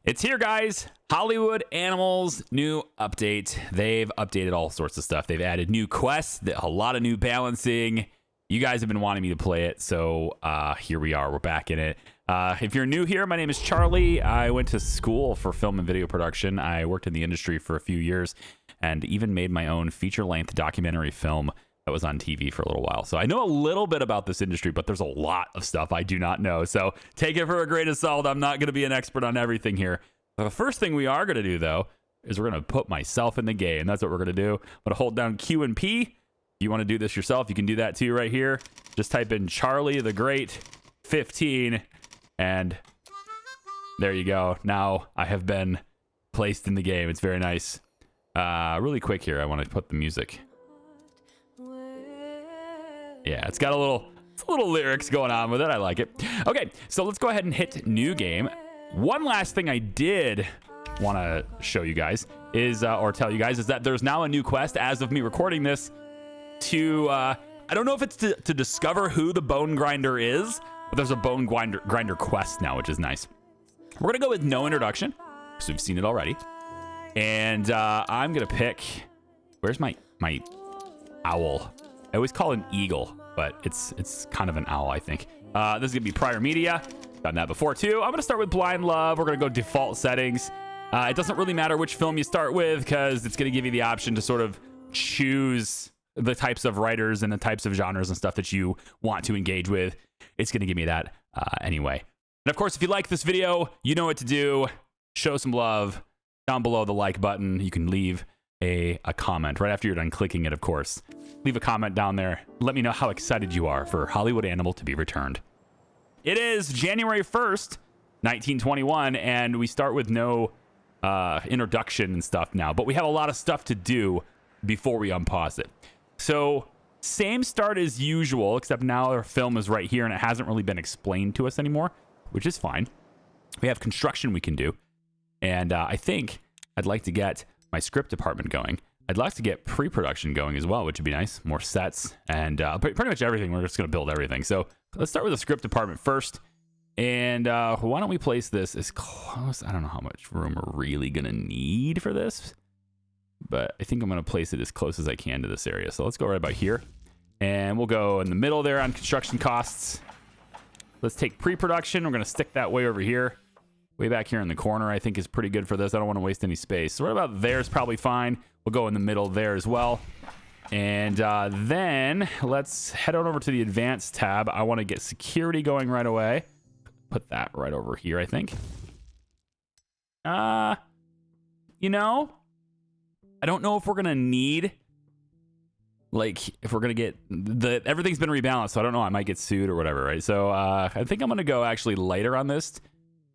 It's here, guys. Hollywood Animals new update. They've updated all sorts of stuff. They've added new quests, a lot of new balancing. You guys have been wanting me to play it, so here we are. We're back in it. If you're new here, my name is Charlie. I went to school for film and video production. I worked in the industry for a few years and even made my own feature-length documentary film that was on TV for a little while. So I know a little bit about this industry, but there's a lot of stuff I do not know. So take it for a grain of salt. I'm not going to be an expert on everything here. The first thing we are going to do, though, is we're going to put myself in the game. That's what we're going to do. I'm going to hold down Q and P. If you want to do this yourself, you can do that too right here. Just type in Charlie the Great 15, and there you go. Now I have been placed in the game. It's very nice. Really quick here, I want to put the music. Yeah, it's got a little lyrics going on with it. I like it. Okay, so let's go ahead and hit new game. One last thing I did want to show you guys is, or tell you guys, is that there's now a new quest as of me recording this to, I don't know if it's to discover who the Bone Grinder is, but there's a Bone Grinder quest now, which is nice. We're going to go with no introduction, because we've seen it already. And I'm going to pick, where's my owl? I always call it an eagle, but it's kind of an owl, I think. This is going to be Pryor Media. Done that before, too. I'm going to start with Blind Love. We're going to go default settings. It doesn't really matter which film you start with because it's going to give you the option to sort of choose the types of writers and the types of genres and stuff that you want to engage with. It's going to give me that anyway. And, of course, if you like this video, you know what to do. Show some love. Down below the like button, you can leave a comment right after you're done clicking it, of course. Leave a comment down there. Let me know how excited you are for Hollywood Animal to be returned. It is January 1st, 1921, and we start with no introduction and stuff now, but we have a lot of stuff to do before we unpause it. So same start as usual, except now our film is right here and it hasn't really been explained to us anymore, which is fine. We have construction we can do. And I think I'd like to get my script department going. I'd like to get pre-production going as well, which would be nice. More sets and pretty much everything. We're just going to build everything. So let's start with the script department first. And why don't we place this as close? I don't know how much room we're really going to need for this, but I think I'm going to place it as close as I can to this area. So let's go right about here. And we'll go in the middle there on construction costs. Let's take pre-production. We're going to stick that way over here. Way back here in the corner, I think, is pretty good for this. I don't want to waste any space. So right about there is probably fine. We'll go in the middle there as well. And then let's head on over to the advanced tab. I want to get security going right away. Put that right over here, I think. You know, I don't know if we're going to need, like, if we're going to get, everything's been rebalanced, so I don't know. I might get sued or whatever, right? So I think I'm going to go actually lighter on this,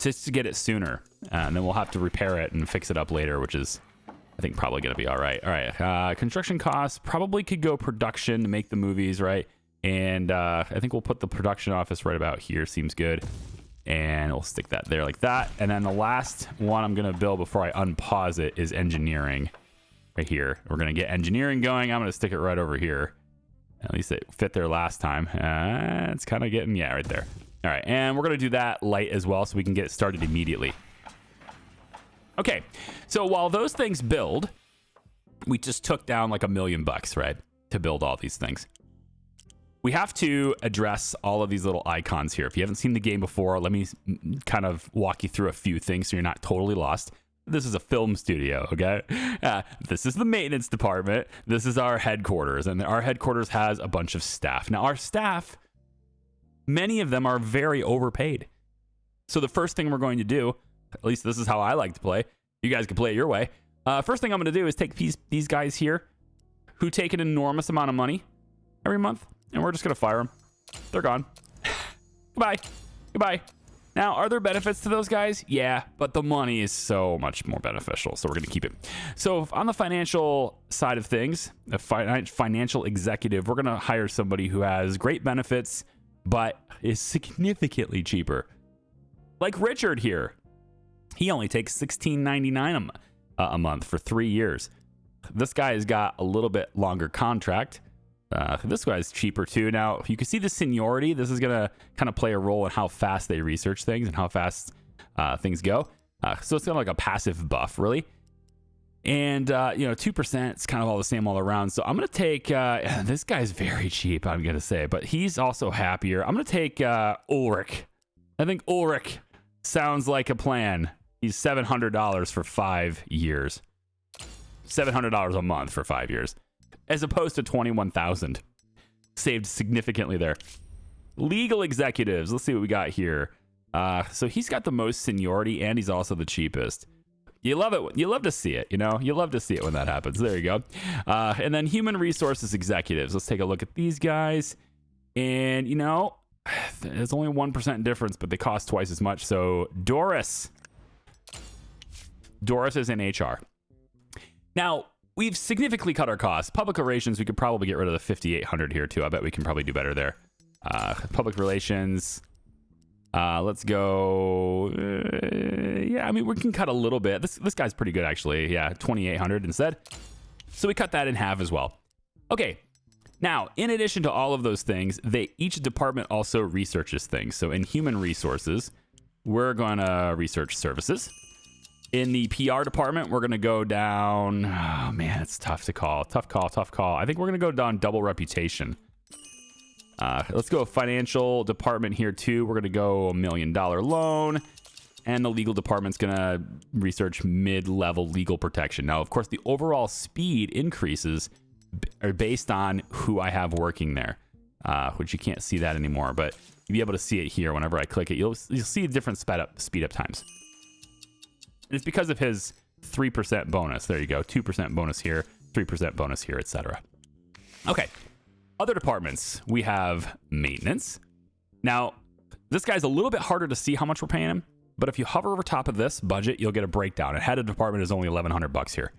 just to get it sooner, and then we'll have to repair it and fix it up later, which is, I think, probably going to be all right. All right, construction costs probably could go production to make the movies, right? And I think we'll put the production office right about here. Seems good. And we'll stick that there like that. And then the last one I'm going to build before I unpause it is engineering right here. We're going to get engineering going. I'm going to stick it right over here. At least it fit there last time. It's kind of getting, yeah, right there. All right, and we're going to do that light as well so we can get started immediately. Okay, so while those things build, we just took down like $1 million, right, to build all these things. We have to address all of these little icons here. If you haven't seen the game before, let me kind of walk you through a few things so you're not totally lost. This is a film studio, okay? This is the maintenance department. This is our headquarters, and our headquarters has a bunch of staff. Now, our staff, many of them are very overpaid. So the first thing we're going to do, at least this is how I like to play. You guys can play it your way. First thing I'm going to do is take these guys here who take an enormous amount of money every month, and we're just going to fire them. They're gone. Goodbye. Goodbye. Now, are there benefits to those guys? Yeah, but the money is so much more beneficial, so we're going to keep it. So on the financial side of things, a financial executive, we're going to hire somebody who has great benefits, but is significantly cheaper. Like Richard here. He only takes $16.99 a month for 3 years. This guy has got a little bit longer contract. This guy's cheaper too. Now, you can see the seniority. This is going to kind of play a role in how fast they research things and how fast things go. So it's kind of like a passive buff, really. And, 2%, it's kind of all the same all around. So I'm going to take, this guy's very cheap, I'm going to say, but he's also happier. I'm going to take Ulrich. I think Ulrich sounds like a plan. He's $700 for 5 years. $700 a month for 5 years, as opposed to $21,000. Saved significantly there. Legal executives. Let's see what we got here. So he's got the most seniority, and he's also the cheapest. You love it. You love to see it, You love to see it when that happens. There you go. And then human resources executives. Let's take a look at these guys. And, it's only 1% difference, but they cost twice as much. So Doris is in HR. Now, we've significantly cut our costs. Public relations, we could probably get rid of the 5,800 here, too. I bet we can probably do better there. Public relations... let's go. We can cut a little bit. This guy's pretty good, actually. Yeah, 2,800 instead. So we cut that in half as well. Okay. Now, in addition to all of those things, each department also researches things. So in human resources, we're going to research services. In the PR department, we're going to go down. Oh, man, it's tough to call. Tough call. I think we're going to go down double reputation. Let's go financial department here too. We're going to go $1 million loan, and the legal department's going to research mid-level legal protection. Now, of course, the overall speed increases are based on who I have working there, which you can't see that anymore, but you'll be able to see it here. Whenever I click it, you'll see different speed up times. And it's because of his 3% bonus. There you go. 2% bonus here, 3% bonus here, etc. Okay. Other departments, we have maintenance. Now, this guy's a little bit harder to see how much we're paying him, but if you hover over top of this budget, you'll get a breakdown. And head of department is only $1,100 here.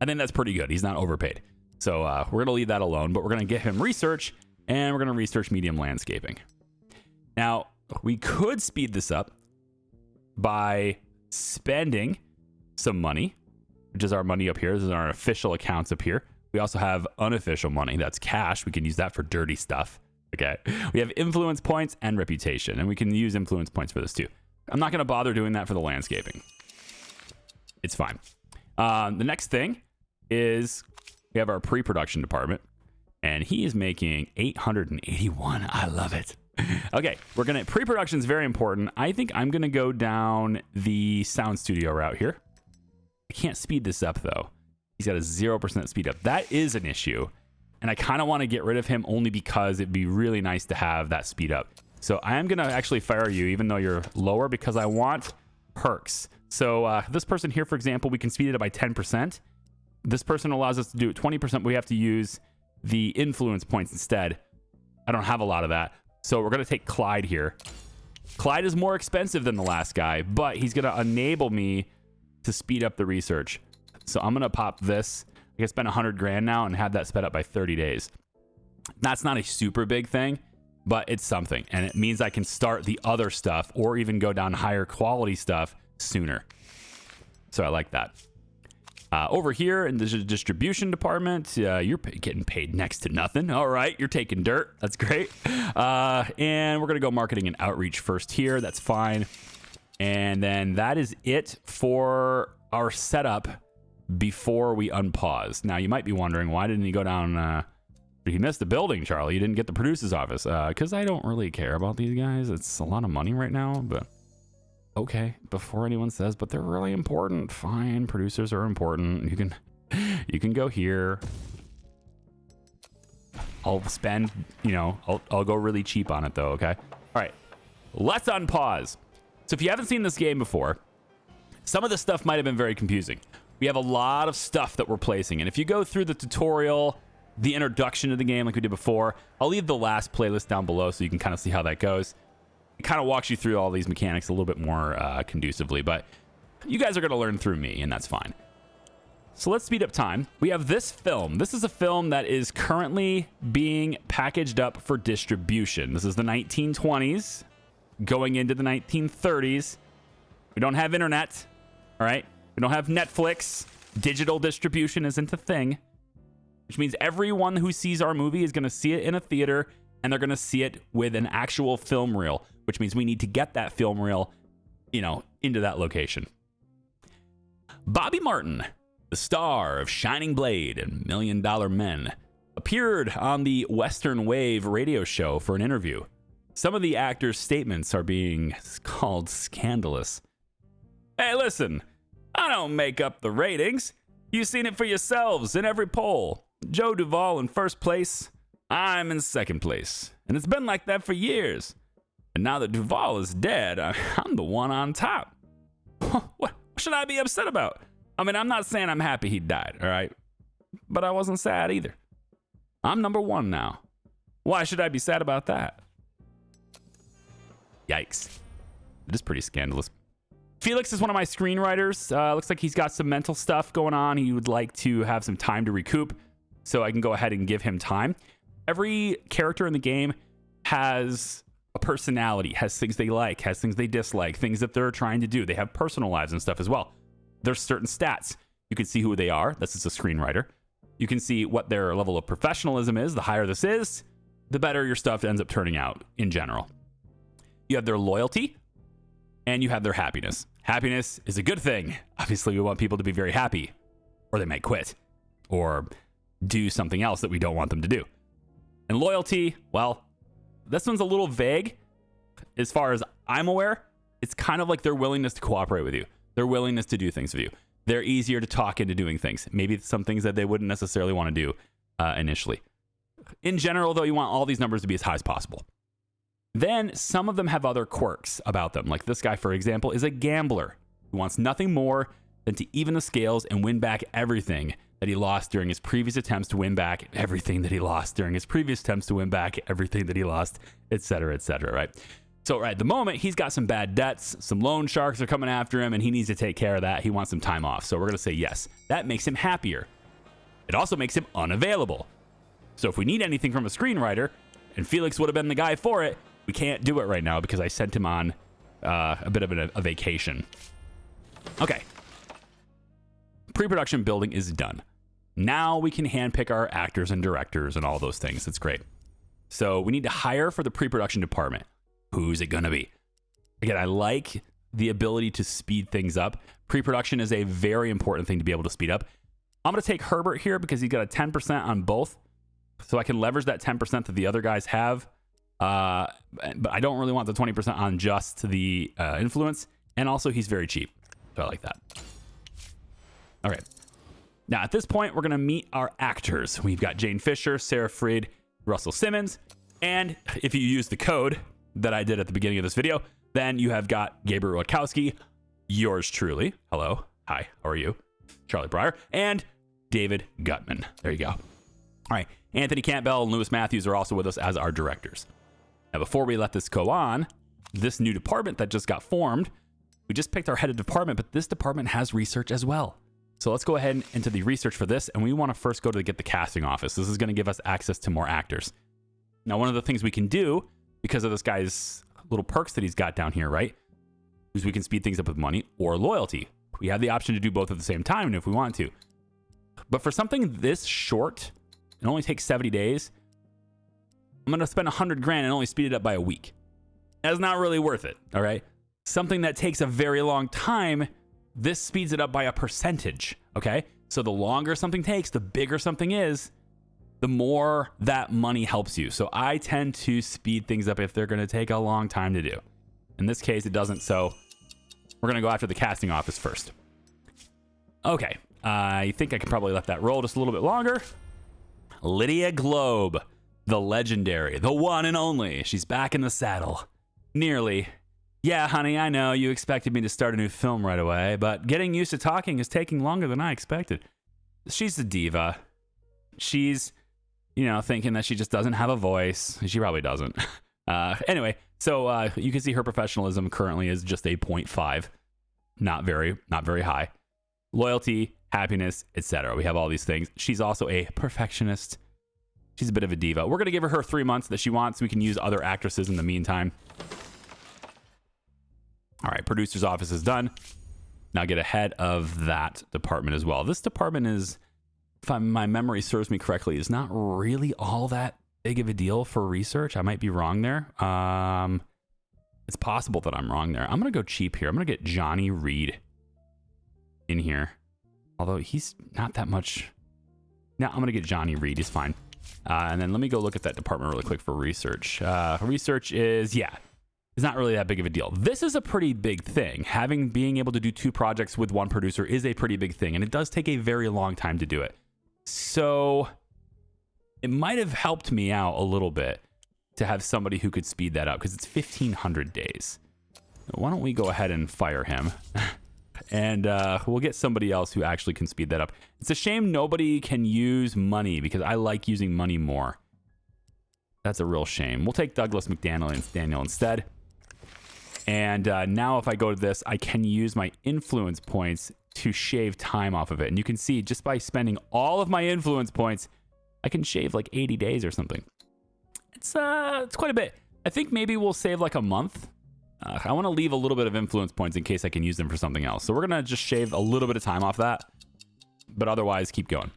I think that's pretty good. He's not overpaid. So we're going to leave that alone, but we're going to give him research, and we're going to research medium landscaping. Now, we could speed this up by spending some money, which is our money up here. This is our official accounts up here. We also have unofficial money. That's cash. We can use that for dirty stuff. Okay. We have influence points and reputation, and we can use influence points for this too. I'm not going to bother doing that for the landscaping. It's fine. The next thing is we have our pre-production department, and he is making $881. I love it. Okay. Pre-production is very important. I think I'm going to go down the sound studio route here. I can't speed this up though. He's got a 0% speed up. That is an issue. And I kind of want to get rid of him only because it'd be really nice to have that speed up. So I am going to actually fire you even though you're lower because I want perks. So this person here, for example, we can speed it up by 10%. This person allows us to do it 20%, but we have to use the influence points instead. I don't have a lot of that. So we're going to take Clyde here. Clyde is more expensive than the last guy, but he's going to enable me to speed up the research. So I'm going to pop this. I can spend $100,000 now and have that sped up by 30 days. That's not a super big thing, but it's something. And it means I can start the other stuff or even go down higher quality stuff sooner. So I like that. Over here in the distribution department, you're getting paid next to nothing. All right, you're taking dirt. That's great. And we're going to go marketing and outreach first here. That's fine. And then that is it for our setup before we unpause. Now, you might be wondering, why didn't he go down? He missed the building, Charlie. You didn't get the producer's office. Because I don't really care about these guys. It's a lot of money right now, but okay. Before anyone says, but they're really important. Fine, producers are important. You can go here. I'll spend, I'll go really cheap on it though, okay? All right, let's unpause. So if you haven't seen this game before, some of this stuff might have been very confusing. We have a lot of stuff that we're placing. And if you go through the tutorial, the introduction to the game like we did before, I'll leave the last playlist down below so you can kind of see how that goes. It kind of walks you through all these mechanics a little bit more conducively, but you guys are going to learn through me, and that's fine. So let's speed up time. We have this film. This is a film that is currently being packaged up for distribution. This is the 1920s going into the 1930s. We don't have internet, all right? We don't have Netflix. Digital distribution isn't a thing, which means everyone who sees our movie is going to see it in a theater, and they're going to see it with an actual film reel, which means we need to get that film reel, into that location. Bobby Martin, the star of Shining Blade and $1 Million Men, appeared on the Western Wave radio show for an interview. Some of the actor's statements are being called scandalous. Hey, listen, I don't make up the ratings. You've seen it for yourselves in every poll. Joe Duvall in first place, I'm in second place. And it's been like that for years. And now that Duvall is dead, I'm the one on top. What should I be upset about? I mean, I'm not saying I'm happy he died, all right? But I wasn't sad either. I'm number one now. Why should I be sad about that? Yikes. It is pretty scandalous. Felix is one of my screenwriters. Looks like he's got some mental stuff going on. He would like to have some time to recoup, so I can go ahead and give him time. Every character in the game has a personality, has things they like, has things they dislike, things that they're trying to do. They have personal lives and stuff as well. There's certain stats. You can see who they are. This is a screenwriter. You can see what their level of professionalism is. The higher this is, the better your stuff ends up turning out in general. You have their loyalty, and you have their happiness. Happiness is a good thing. Obviously, we want people to be very happy, or they might quit, or do something else that we don't want them to do. And loyalty, well, this one's a little vague. As far as I'm aware, it's kind of like their willingness to cooperate with you, their willingness to do things with you. They're easier to talk into doing things. Maybe some things that they wouldn't necessarily want to do initially. In general, though, you want all these numbers to be as high as possible. Then some of them have other quirks about them. Like this guy, for example, is a gambler who wants nothing more than to even the scales and win back everything that he lost during his previous attempts to win back everything that he lost during his previous attempts to win back everything that he lost, etc., right? So right at the moment, he's got some bad debts. Some loan sharks are coming after him, and he needs to take care of that. He wants some time off. So we're going to say yes. That makes him happier. It also makes him unavailable. So if we need anything from a screenwriter, and Felix would have been the guy for it, we can't do it right now because I sent him on a bit of a vacation. Okay. Pre-production building is done. Now we can handpick our actors and directors and all those things. That's great. So we need to hire for the pre-production department. Who's it going to be? Again, I like the ability to speed things up. Pre-production is a very important thing to be able to speed up. I'm going to take Herbert here because he's got a 10% on both. So I can leverage that 10% that the other guys have. But I don't really want the 20% on just the influence. And also, he's very cheap. So I like that. All right. Now, at this point, we're going to meet our actors. We've got Jane Fisher, Sarah Fried, Russell Simmons. And if you use the code that I did at the beginning of this video, then you have got Gabriel Rutkowski, yours truly. Hello. Hi. How are you? Charlie Pryor. And David Gutman. There you go. All right. Anthony Campbell and Lewis Matthews are also with us as our directors. Now, before we let this go on, this new department that just got formed, we just picked our head of department, but this department has research as well. So let's go ahead into the research for this, and we want to first go to get the casting office. This is going to give us access to more actors. Now, one of the things we can do, because of this guy's little perks that he's got down here, right, is we can speed things up with money or loyalty. We have the option to do both at the same time if we want to. But for something this short, it only takes 70 days, I'm going to spend 100 grand and only speed it up by a week. That's not really worth it, all right? Something that takes a very long time, this speeds it up by a percentage, okay? So the longer something takes, the bigger something is, the more that money helps you. So I tend to speed things up if they're going to take a long time to do. In this case, it doesn't, so we're going to go after the casting office first. Okay, I think I can probably let that roll just a little bit longer. Lydia Globe, the legendary, the one and only. She's back in the saddle. Nearly. Yeah, honey, I know you expected me to start a new film right away, but getting used to talking is taking longer than I expected. She's a diva. She's, thinking that she just doesn't have a voice. She probably doesn't. Anyway, so you can see her professionalism currently is just a 0.5. Not very high. Loyalty, happiness, etc. We have all these things. She's also a perfectionist. She's a bit of a diva. We're going to give her 3 months that she wants. We can use other actresses in the meantime. All right, producer's office is done. Now get ahead of that department as well. This department is, if my memory serves me correctly, is not really all that big of a deal for research. I might be wrong there. It's possible that I'm wrong there. I'm going to go cheap here. I'm going to get Johnny Reed in here. Although he's not that much. Now I'm going to get Johnny Reed. He's fine. And then let me go look at that department really quick for research. Research is, yeah, it's not really that big of a deal. This is a pretty big thing. Being able to do 2 projects with 1 producer is a pretty big thing. And it does take a very long time to do it. So it might have helped me out a little bit to have somebody who could speed that up, because it's 1,500 days. Why don't we go ahead and fire him? And we'll get somebody else who actually can speed that up. It's a shame nobody can use money, because I like using money more. That's a real shame. We'll take Douglas McDaniel instead. And now if I go to this, I can use my influence points to shave time off of it. And you can see just by spending all of my influence points, I can shave like 80 days or something. It's quite a bit. I think maybe we'll save like a month. I want to leave a little bit of influence points in case I can use them for something else. So we're going to just shave a little bit of time off that, but otherwise keep going.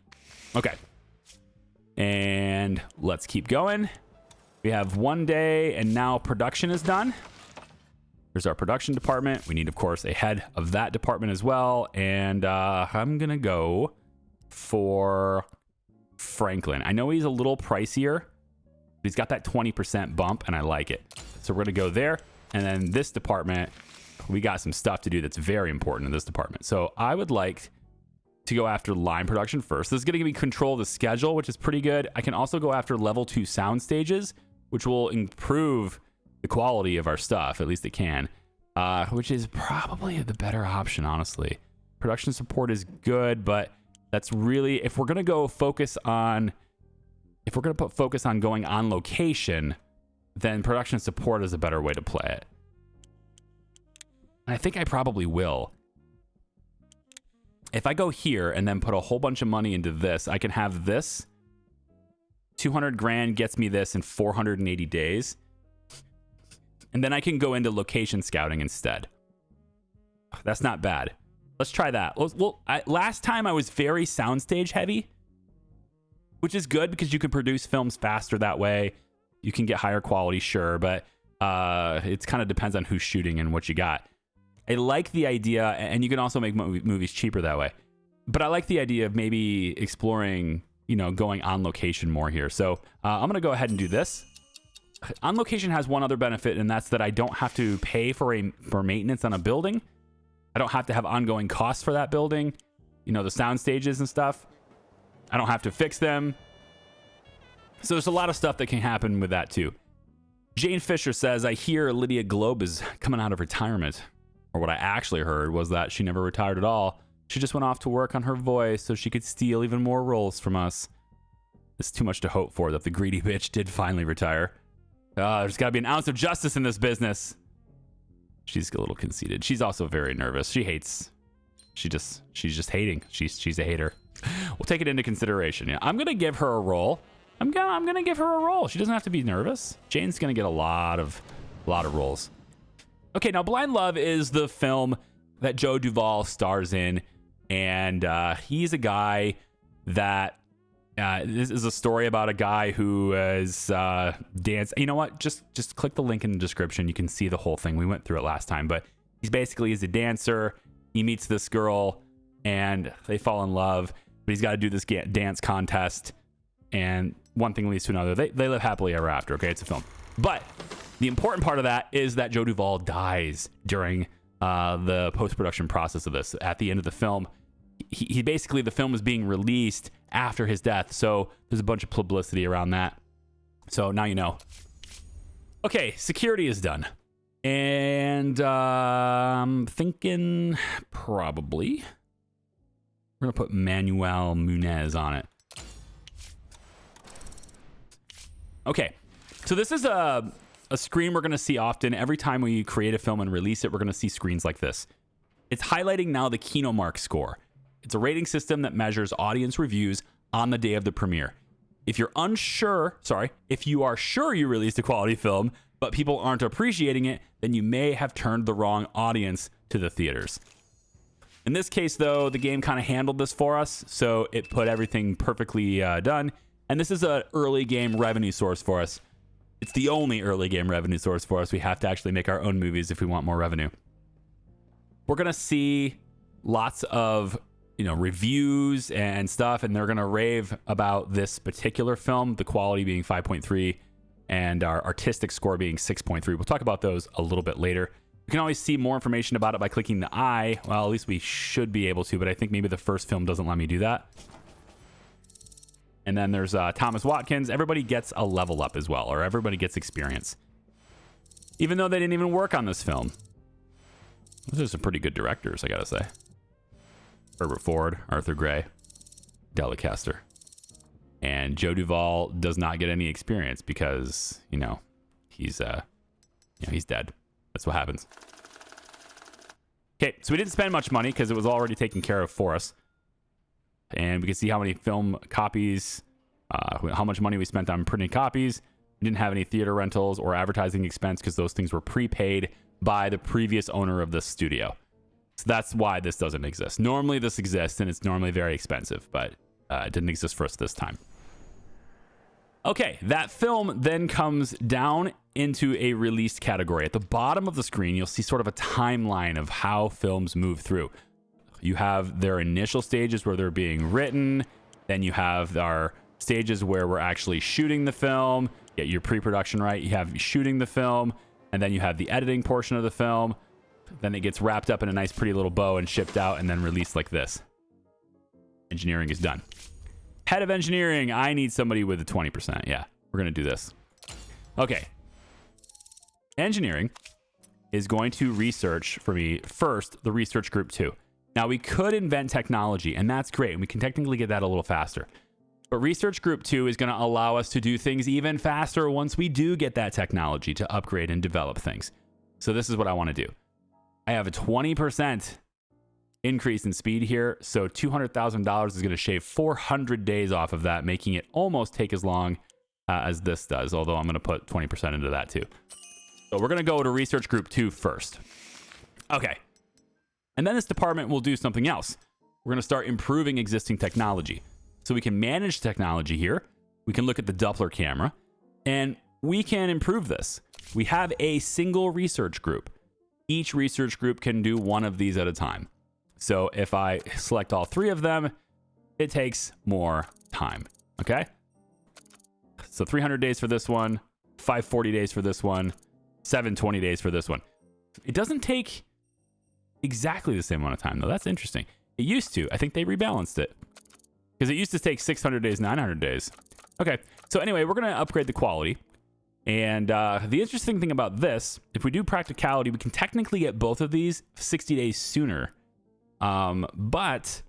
Okay. And let's keep going. We have 1 day and now production is done. There's our production department. We need, of course, a head of that department as well. And I'm going to go for Franklin. I know he's a little pricier, but he's got that 20% bump and I like it. So we're going to go there. And then this department, we got some stuff to do that's very important in this department. So I would like to go after line production first. This is going to give me control of the schedule, which is pretty good. I can also go after level 2 sound stages, which will improve the quality of our stuff. At least it can, which is probably the better option, honestly. Production support is good, but that's really, if we're going to go focus on, if we're going to put focus on going on location, then production support is a better way to play it. And I think I probably will. If I go here and then put a whole bunch of money into this, I can have this. 200 grand gets me this in 480 days. And then I can go into location scouting instead. That's not bad. Let's try that. Well, last time I was very soundstage heavy, which is good because you can produce films faster that way. You can get higher quality, sure, but it kind of depends on who's shooting and what you got. I like the idea, and you can also make movies cheaper that way. But I like the idea of maybe exploring, you know, going on location more here. So I'm going to go ahead and do this. On location has one other benefit, and that's that I don't have to pay for maintenance on a building. I don't have to have ongoing costs for that building. You know, the sound stages and stuff. I don't have to fix them. So there's a lot of stuff that can happen with that too. Jane Fisher says, I hear Lydia Globe is coming out of retirement. Or what I actually heard was that she never retired at all. She just went off to work on her voice so she could steal even more roles from us. It's too much to hope for that the greedy bitch did finally retire. There's got to be an ounce of justice in this business. She's a little conceited. She's also very nervous. She hates. She's just hating. She's a hater. We'll take it into consideration. Yeah, I'm gonna give her a role. I'm gonna give her a role. She doesn't have to be nervous. Jane's gonna get a lot of roles. Okay, now Blind Love is the film that Joe Duvall stars in, and he's a guy that this is a story about a guy who is dance. You know what? Just click the link in the description. You can see the whole thing. We went through it last time, but he's a dancer. He meets this girl, and they fall in love. But he's got to do this dance contest, and one thing leads to another. They live happily ever after. Okay, it's a film, but the important part of that is that Joe Duvall dies during the post-production process of this. At the end of the film, he basically, the film was being released after his death, so there's a bunch of publicity around that. So now you know. Okay, security is done, and I'm thinking probably we're gonna put Manuel Munez on it. Okay, so this is a screen we're going to see often. Every time we create a film and release it, we're going to see screens like this. It's highlighting now the KinoMark score. It's a rating system that measures audience reviews on the day of the premiere. If you are sure you released a quality film, but people aren't appreciating it, then you may have turned the wrong audience to the theaters. In this case, though, the game kind of handled this for us, so it put everything perfectly done. And this is an early game revenue source for us. It's the only early game revenue source for us. We have to actually make our own movies if we want more revenue. We're going to see lots of, reviews and stuff, and they're going to rave about this particular film, the quality being 5.3 and our artistic score being 6.3. We'll talk about those a little bit later. You can always see more information about it by clicking the I. Well, at least we should be able to, but I think maybe the first film doesn't let me do that. And then there's Thomas Watkins. Everybody gets a level up as well, or everybody gets experience. Even though they didn't even work on this film. Those are some pretty good directors, I gotta say. Herbert Ford, Arthur Gray, Delicaster. And Joe Duvall does not get any experience because, he's dead. That's what happens. Okay, so we didn't spend much money because it was already taken care of for us. And we can see how many film copies, how much money we spent on printing copies. We didn't have any theater rentals or advertising expense because those things were prepaid by the previous owner of the studio. So that's why this doesn't exist. Normally this exists, and it's normally very expensive, but it didn't exist for us this time. Okay, that film then comes down into a released category. At the bottom of the screen, you'll see sort of a timeline of how films move through. You have their initial stages where they're being written. Then you have our stages where we're actually shooting the film. Get your pre-production right. You have shooting the film. And then you have the editing portion of the film. Then it gets wrapped up in a nice pretty little bow and shipped out and then released like this. Engineering is done. Head of engineering. I need somebody with a 20%. Yeah, we're going to do this. Okay. Engineering is going to research for me first the research group 2. Now, we could invent technology, and that's great. And we can technically get that a little faster. But research group 2 is going to allow us to do things even faster once we do get that technology to upgrade and develop things. So this is what I want to do. I have a 20% increase in speed here. So $200,000 is going to shave 400 days off of that, making it almost take as long as this does, although I'm going to put 20% into that too. So we're going to go to research group 2 first. Okay. And then this department will do something else. We're going to start improving existing technology. So we can manage technology here. We can look at the Doppler camera, and we can improve this. We have a single research group. Each research group can do one of these at a time. So if I select all 3 of them, it takes more time. Okay? So 300 days for this one, 540 days for this one, 720 days for this one. It doesn't take exactly the same amount of time, though. That's interesting. It used to. I think they rebalanced it. Because it used to take 600 days, 900 days. Okay. So anyway, we're going to upgrade the quality. And the interesting thing about this, if we do practicality, we can technically get both of these 60 days sooner. But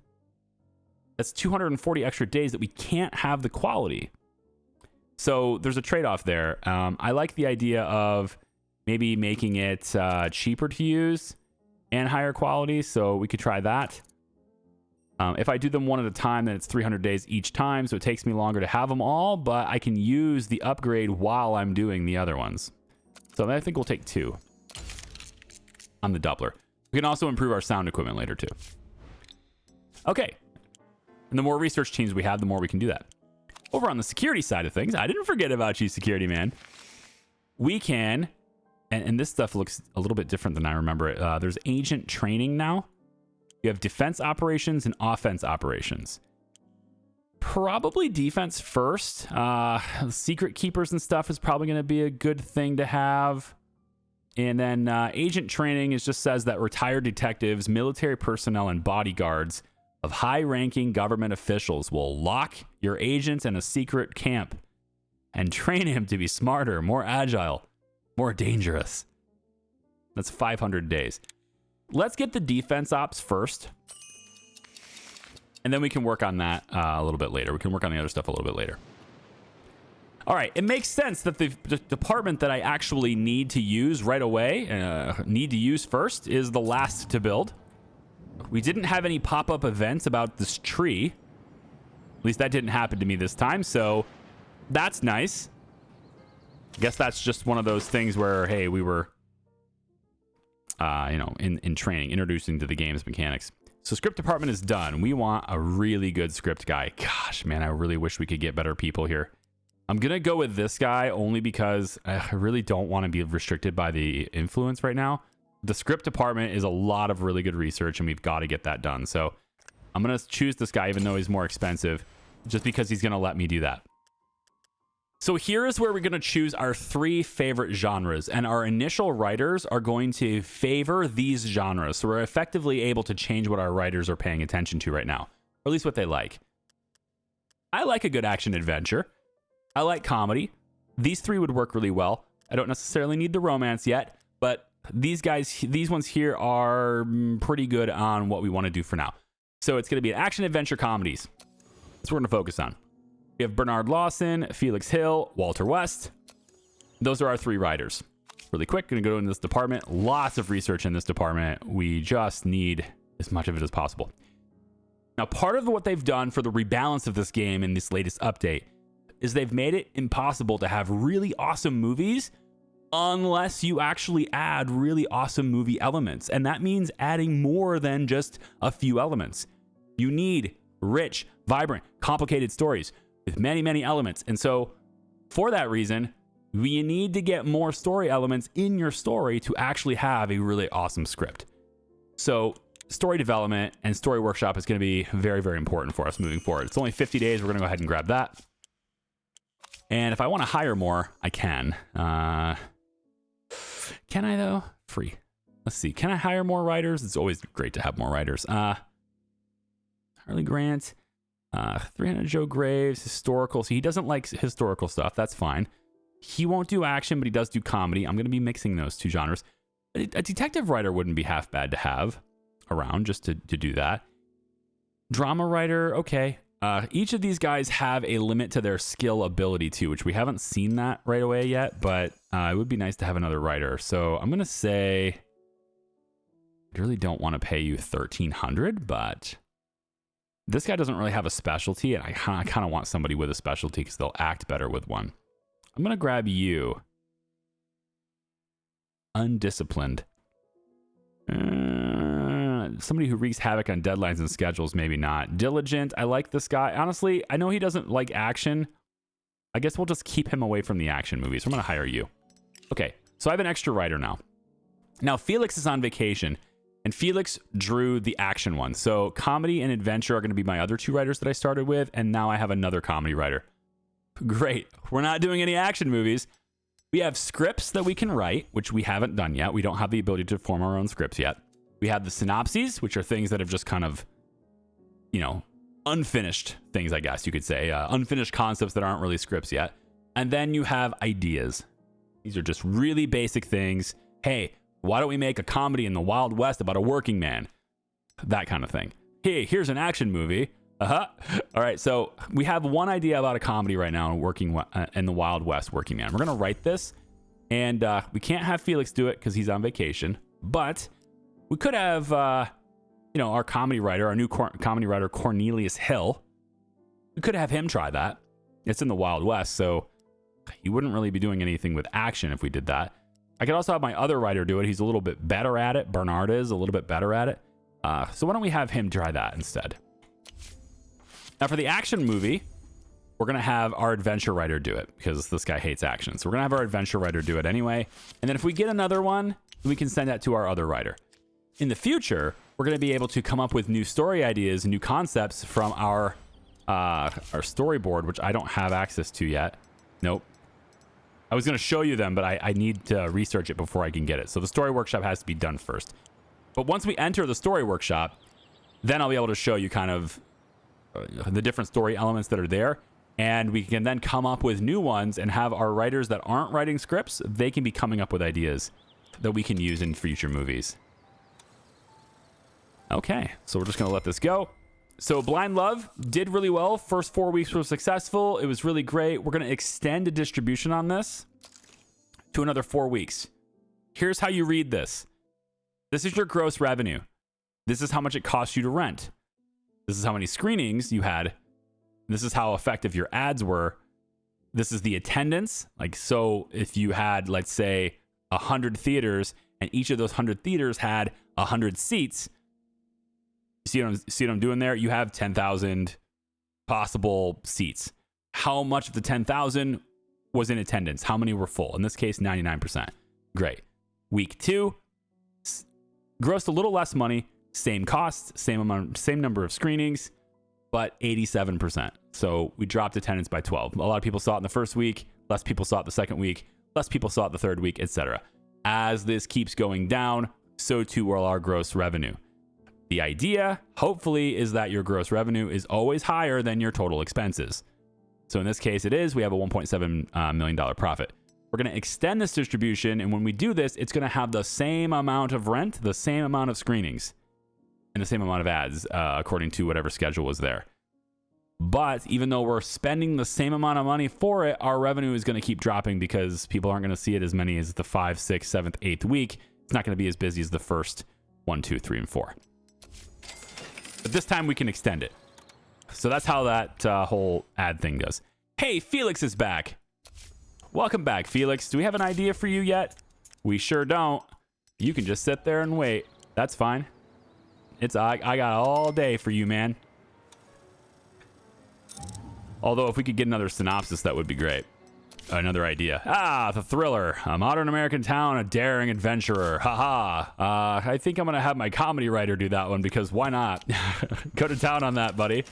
that's 240 extra days that we can't have the quality. So there's a trade-off there. I like the idea of maybe making it cheaper to use and higher quality. So we could try that. If I do them one at a time, then it's 300 days each time. So it takes me longer to have them all, but I can use the upgrade while I'm doing the other ones. So I think we'll take 2 on the Doppler. We can also improve our sound equipment later too. Okay. And the more research teams we have, the more we can do that. Over on the security side of things, I didn't forget about you, security man. We can, and this stuff looks a little bit different than I remember it. There's agent training now. You have defense operations and offense operations. Probably defense first. Secret keepers and stuff is probably going to be a good thing to have. And then agent training just says that retired detectives, military personnel, and bodyguards of high-ranking government officials will lock your agent in a secret camp and train him to be smarter, more agile, more dangerous. That's 500 days. Let's get the defense ops first. And then we can work on that a little bit later. We can work on the other stuff a little bit later. All right. It makes sense that the department that I actually need to use right away, need to use first, is the last to build. We didn't have any pop-up events about this tree. At least that didn't happen to me this time. So that's nice. I guess that's just one of those things where, hey, we were... in training, introducing to the game's mechanics. So script department is done. We want a really good script guy. Gosh, man, I really wish we could get better people here. I'm going to go with this guy only because I really don't want to be restricted by the influence right now. the script department is a lot of really good research, and we've got to get that done. So I'm going to choose this guy, even though he's more expensive, just because he's going to let me do that. So here is where we're going to choose our 3 favorite genres, and our initial writers are going to favor these genres. So we're effectively able to change what our writers are paying attention to right now, or at least what they like. I like a good action adventure. I like comedy. These 3 would work really well. I don't necessarily need the romance yet, but these ones here are pretty good on what we want to do for now. So it's going to be an action adventure comedies. That's what we're going to focus on. We have Bernard Lawson, Felix Hill, Walter West. Those are our 3 writers. Really quick, going to go into this department. Lots of research in this department. We just need as much of it as possible. Now, part of what they've done for the rebalance of this game in this latest update is they've made it impossible to have really awesome movies unless you actually add really awesome movie elements. And that means adding more than just a few elements. You need rich, vibrant, complicated stories with many, many elements. And so for that reason, we need to get more story elements in your story to actually have a really awesome script. So story development and story workshop is going to be very, very important for us moving forward. It's only 50 days. We're going to go ahead and grab that. And if I want to hire more, I can. Can I though? Free. Let's see. Can I hire more writers? It's always great to have more writers. Harley Grant. 300 Joe Graves, historical. So he doesn't like historical stuff. That's fine. He won't do action, but he does do comedy. I'm going to be mixing those 2 genres. A detective writer wouldn't be half bad to have around just to do that. Drama writer, okay. Each of these guys have a limit to their skill ability too, which we haven't seen that right away yet, but it would be nice to have another writer. So I'm going to say, I really don't want to pay you $1,300, but this guy doesn't really have a specialty, and I kind of want somebody with a specialty because they'll act better with one. I'm going to grab you. Undisciplined. Somebody who wreaks havoc on deadlines and schedules, maybe not. Diligent. I like this guy. Honestly, I know he doesn't like action. I guess we'll just keep him away from the action movies. So I'm going to hire you. Okay, so I have an extra writer now. Now, Felix is on vacation. And Felix drew the action one. So comedy and adventure are going to be my other 2 writers that I started with. And now I have another comedy writer. Great. We're not doing any action movies. We have scripts that we can write, which we haven't done yet. We don't have the ability to form our own scripts yet. We have the synopses, which are things that have just kind of, unfinished things, I guess you could say. Unfinished concepts that aren't really scripts yet. And then you have ideas. These are just really basic things. Hey, why don't we make a comedy in the Wild West about a working man? That kind of thing. Hey, here's an action movie. All right, so we have one idea about a comedy right now working in the Wild West working man. We're going to write this, and we can't have Felix do it because he's on vacation. But we could have, our comedy writer, our new comedy writer, Cornelius Hill. We could have him try that. It's in the Wild West, so he wouldn't really be doing anything with action if we did that. I could also have my other writer do it. He's a little bit better at it. Bernard is a little bit better at it. So why don't we have him try that instead? Now for the action movie, we're going to have our adventure writer do it because this guy hates action. So we're going to have our adventure writer do it anyway. And then if we get another one, we can send that to our other writer. In the future, we're going to be able to come up with new story ideas, new concepts from our storyboard, which I don't have access to yet. Nope. I was going to show you them, but I need to research it before I can get it. So the story workshop has to be done first. But once we enter the story workshop, then I'll be able to show you kind of the different story elements that are there. And we can then come up with new ones and have our writers that aren't writing scripts, they can be coming up with ideas that we can use in future movies. Okay, so we're just going to let this go. So Blind Love did really well. First 4 weeks were successful. It was really great. We're going to extend the distribution on this to another 4 weeks. Here's how you read this. This is your gross revenue. This is how much it costs you to rent. This is how many screenings you had. This is how effective your ads were. This is the attendance. Like, so if you had, let's say, 100 theaters and each of those 100 theaters had 100 seats, see what I'm doing there? You have 10,000 possible seats. How much of the 10,000 was in attendance? How many were full? In this case, 99%. Great. Week 2, Grossed a little less money, same costs, same number of screenings, but 87%. So we dropped attendance by 12. A lot of people saw it in the first week, less people saw it the second week, less people saw it the third week, etc. As this keeps going down, so too will our gross revenue. The idea, hopefully, is that your gross revenue is always higher than your total expenses. So in this case, it is. We have a $1.7 million profit. We're going to extend this distribution, and when we do this, it's going to have the same amount of rent, the same amount of screenings, and the same amount of ads, according to whatever schedule was there. But even though we're spending the same amount of money for it, our revenue is going to keep dropping because people aren't going to see it as many as the 5th, 6th, 7th, 8th week. It's not going to be as busy as the first 1, 2, 3, and 4. But this time we can extend it. So that's how that whole ad thing goes. Hey, Felix is back. Welcome back, Felix. Do we have an idea for you yet? We sure don't. You can just sit there and wait. That's fine. I got all day for you, man. Although if we could get another synopsis, that would be great. Another idea. The thriller. A modern American town, a daring adventurer. Haha. I think I'm going to have my comedy writer do that one because why not? Go to town on that, buddy.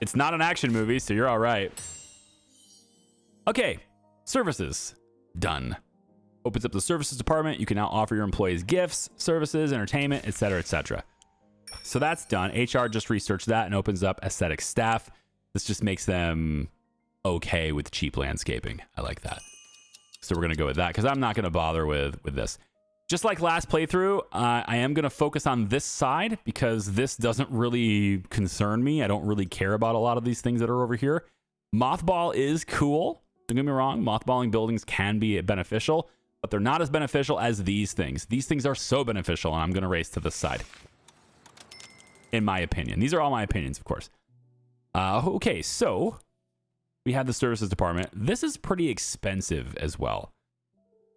It's not an action movie, so you're all right. Okay. Services. Done. Opens up the services department. You can now offer your employees gifts, services, entertainment, etc., etc. So that's done. HR just researched that and opens up aesthetic staff. This just makes them okay with cheap landscaping. I like that. So we're going to go with that because I'm not going to bother with this. Just like last playthrough, I am going to focus on this side because this doesn't really concern me. I don't really care about a lot of these things that are over here. Mothball is cool. Don't get me wrong. Mothballing buildings can be beneficial, but they're not as beneficial as these things. These things are so beneficial, and I'm going to race to this side. In my opinion. These are all my opinions, of course. Okay, so we have the services department. This is pretty expensive as well.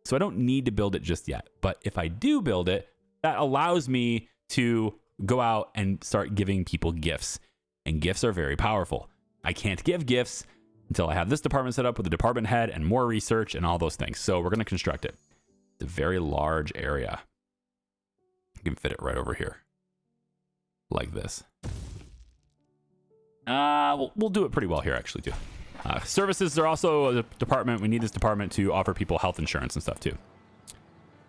So I don't need to build it just yet. But if I do build it, that allows me to go out and start giving people gifts. And gifts are very powerful. I can't give gifts until I have this department set up with a department head and more research and all those things. So we're going to construct it. It's a very large area. You can fit it right over here. Like this. We'll do it pretty well here, actually, too. Services are also a department. We need this department to offer people health insurance and stuff, too.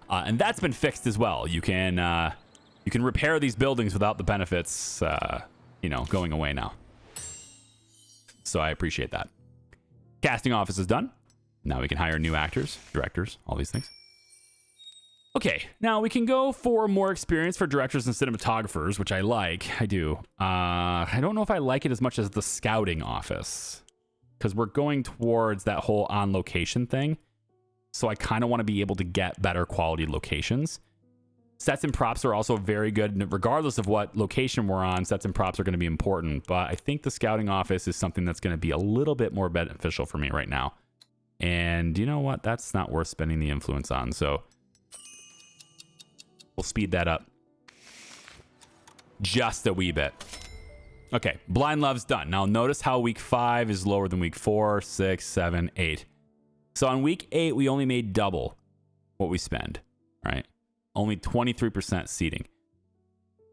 And that's been fixed as well. You can repair these buildings without the benefits, going away now. So I appreciate that. Casting office is done. Now we can hire new actors, directors, all these things. Okay, now we can go for more experience for directors and cinematographers, which I like. I do. I don't know if I like it as much as the scouting office because we're going towards that whole on location thing. So I kind of want to be able to get better quality locations. Sets and props are also very good. Regardless of what location we're on, sets and props are going to be important. But I think the scouting office is something that's going to be a little bit more beneficial for me right now. And you know what? That's not worth spending the influence on. So we'll speed that up just a wee bit. Okay, Blind Love's done. Now notice how week 5 is lower than week 4, 6, 7, 8. So on week 8, we only made double what we spend, right? Only 23% seating.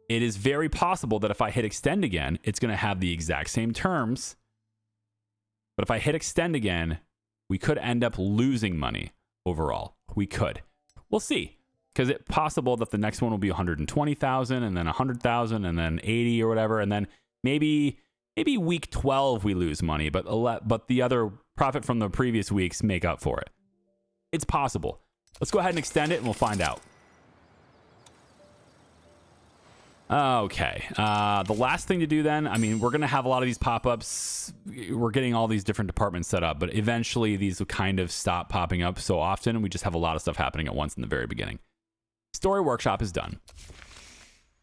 It is very possible that if I hit extend again, it's going to have the exact same terms. But if I hit extend again, we could end up losing money overall. We could. We'll see. Because it's possible that the next one will be 120,000 and then 100,000 and then 80 or whatever. And then maybe week 12 we lose money, but the other profit from the previous weeks make up for it. It's possible. Let's go ahead and extend it and we'll find out. Okay. The last thing to do then, I mean, we're going to have a lot of these pop-ups. We're getting all these different departments set up, but eventually these will kind of stop popping up so often. And we just have a lot of stuff happening at once in the very beginning. Story workshop is done.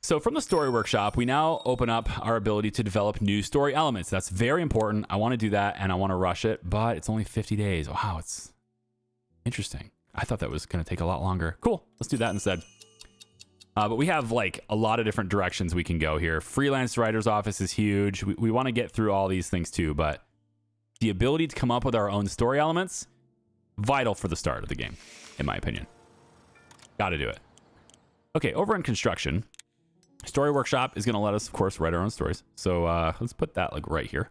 So from the story workshop, we now open up our ability to develop new story elements. That's very important. I want to do that and I want to rush it, but it's only 50 days. Wow, it's interesting. I thought that was going to take a lot longer. Cool. Let's do that instead. But we have like a lot of different directions we can go here. Freelance writer's office is huge. We want to get through all these things too, but the ability to come up with our own story elements, vital for the start of the game, in my opinion. Got to do it. Okay, over in construction, Story Workshop is going to let us, of course, write our own stories. So let's put that like right here.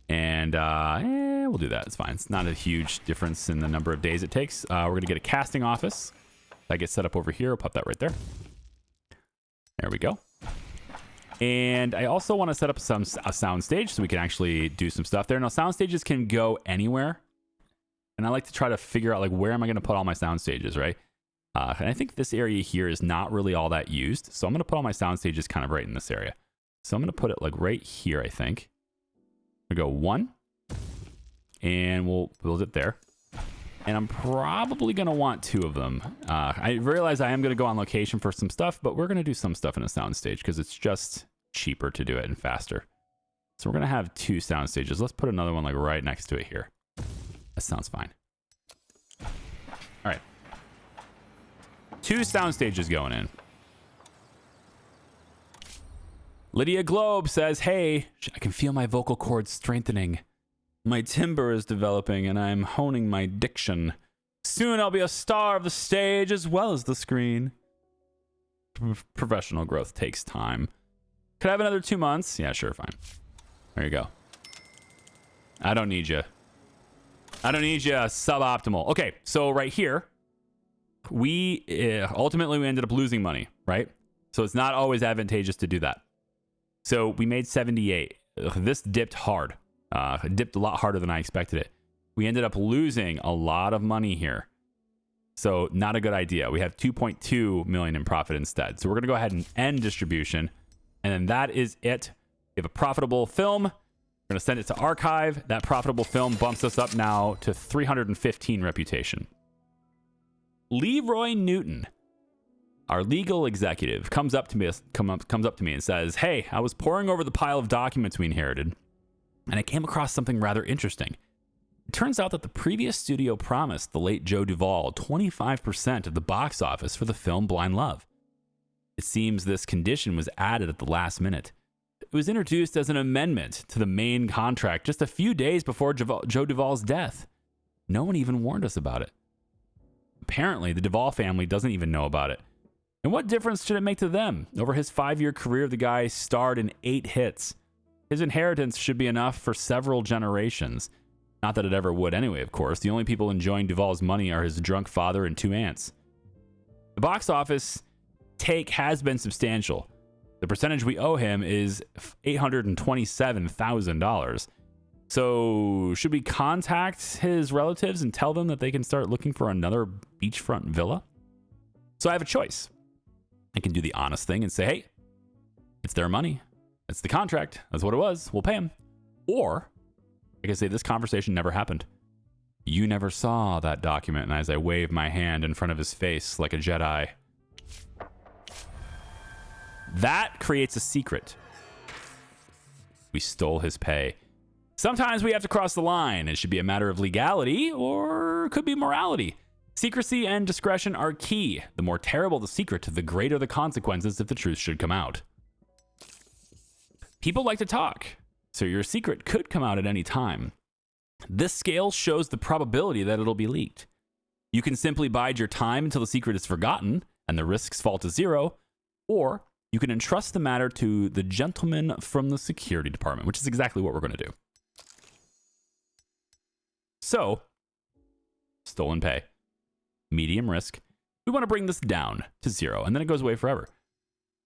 And we'll do that. It's fine. It's not a huge difference in the number of days it takes. We're going to get a casting office. That gets set up over here. I'll pop that right there. There we go. And I also want to set up a sound stage so we can actually do some stuff there. Now, sound stages can go anywhere. And I like to try to figure out, like, where am I going to put all my sound stages, right? And I think this area here is not really all that used. So I'm going to put all my sound stages kind of right in this area. So I'm going to put it, like, right here, I think. We go 1. And we'll build it there. And I'm probably going to want 2 of them. I realize I am going to go on location for some stuff, but we're going to do some stuff in a sound stage because it's just cheaper to do it and faster. So we're going to have 2 sound stages. Let's put another one like right next to it here. That sounds fine. All right. 2 sound stages going in. Lydia Globe says, hey, I can feel my vocal cords strengthening. My timbre is developing and I'm honing my diction. Soon I'll be a star of the stage as well as the screen. Professional growth takes time. Could I have another 2 months? Yeah, sure, fine. There you go. I don't need you. I don't need you suboptimal. Okay, so right here, we ultimately we ended up losing money, right? So it's not always advantageous to do that. So we made 78. This dipped hard. It dipped a lot harder than I expected it. We ended up losing a lot of money here. So not a good idea. We have 2.2 million in profit instead. So we're going to go ahead and end distribution. And then that is it. We have a profitable film. We're going to send it to archive. That profitable film bumps us up now to 315 reputation. Leroy Newton, our legal executive, comes up to me and says, hey, I was poring over the pile of documents we inherited, and I came across something rather interesting. It turns out that the previous studio promised the late Joe Duvall 25% of the box office for the film Blind Love. It seems this condition was added at the last minute. It was introduced as an amendment to the main contract just a few days before Joe Duvall's death. No one even warned us about it. Apparently, the Duvall family doesn't even know about it. And what difference should it make to them? Over his 5-year career, the guy starred in 8 hits. His inheritance should be enough for several generations. Not that it ever would anyway, of course. The only people enjoying Duvall's money are his drunk father and 2 aunts. The box office take has been substantial. The percentage we owe him is $827,000. So should we contact his relatives and tell them that they can start looking for another beachfront villa? So I have a choice. I can do the honest thing and say, hey, it's their money. It's the contract. That's what it was. We'll pay them. Or I can say this conversation never happened. You never saw that document. And as I wave my hand in front of his face like a Jedi, that creates a secret. We stole his pay. Sometimes we have to cross the line. It should be a matter of legality or it could be morality. Secrecy and discretion are key. The more terrible the secret, the greater the consequences if the truth should come out. People like to talk, so your secret could come out at any time. This scale shows the probability that it'll be leaked. You can simply bide your time until the secret is forgotten and the risks fall to 0, or you can entrust the matter to the gentleman from the security department, which is exactly what we're going to do. So, stolen pay, medium risk. We want to bring this down to 0, and then it goes away forever.